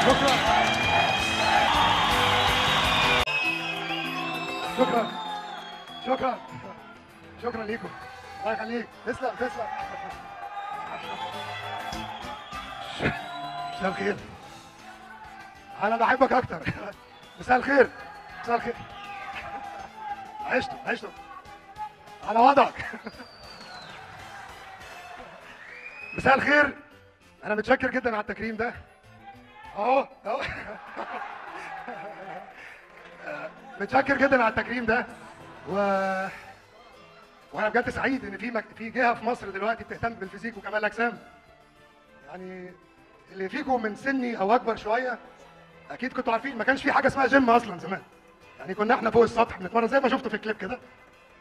شكرا شكرا شكرا شكرا ليكم. الله يخليك. تسلم تسلم. مساء الخير. انا بحبك اكتر. مساء الخير. مساء الخير. عشتوا على وضعك. مساء الخير. انا متشكر جدا على التكريم ده. اهو متشكر جدا على التكريم ده. وانا بجد سعيد ان في جهه في مصر دلوقتي بتهتم بالفيزيك وكمال الاجسام. يعني اللي فيكم من سني او اكبر شويه اكيد كنتوا عارفين ما كانش في حاجه اسمها جيم اصلا زمان. يعني كنا احنا فوق السطح بنتمرن زي ما شفتوا في الكليب كده،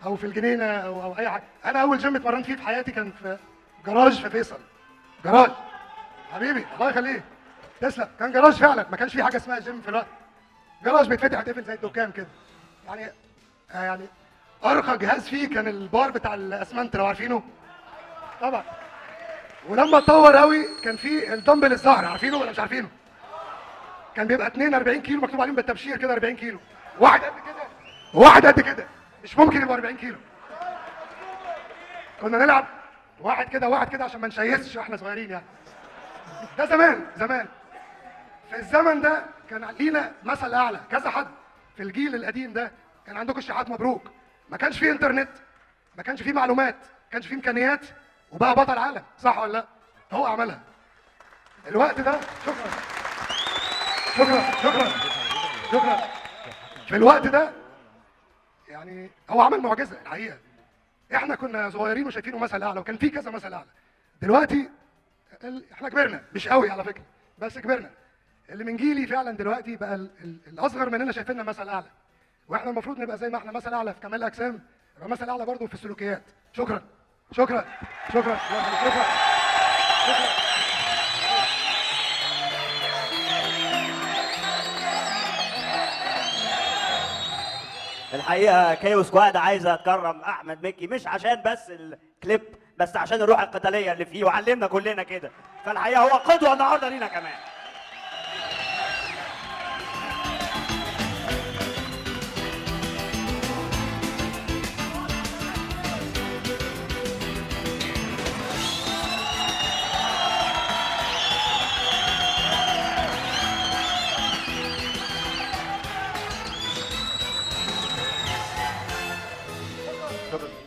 او في الجنينه او اي حاجه. انا اول جيم اتمرنت فيه في حياتي كان في جراج في فيصل. جراج حبيبي الله يخليك. تسلم. كان جراج فعلا، ما كانش في حاجه اسمها جيم في الوقت. جراج بيتفتح يتقفل زي الدكان كده. يعني ارقى جهاز فيه كان البار بتاع الاسمنت لو عارفينه طبعا. ولما اتطور قوي كان في الدمبل الزهر، عارفينه ولا مش عارفينه؟ كان بيبقى 42 كيلو مكتوب عليهم بالتبشير كده 40 كيلو. واحد قد كده وواحد قد كده، مش ممكن يبقى 40 كيلو. كنا نلعب واحد كده وواحد كده عشان ما نشيسش واحنا صغيرين يعني. ده زمان. في الزمن ده كان لينا مثل اعلى. كذا حد في الجيل القديم ده كان عندكم الشحات مبروك. ما كانش فيه انترنت، ما كانش فيه معلومات، ما كانش فيه امكانيات، وبقى بطل عالم. صح ولا لا؟ هو عملها الوقت ده. شكرا. في الوقت ده يعني هو عمل معجزه الحقيقه. احنا كنا صغيرين وشايفينه مثل اعلى، وكان في كذا مثل اعلى. دلوقتي احنا كبرنا، مش قوي على فكره بس كبرنا. اللي من جيلي فعلا دلوقتي بقى الاصغر مننا شايفيننا مثل اعلى، واحنا المفروض نبقى زي ما احنا مثل اعلى في كمال الاجسام، نبقى مثل اعلى برضه في السلوكيات. شكرا. الحقيقه كايو سكواد عايزه تكرم احمد مكي، مش عشان بس الكليب، بس عشان الروح القتاليه اللي فيه، وعلمنا كلنا كده. فالحقيقه هو قدوه النهارده لينا كمان. شكرا.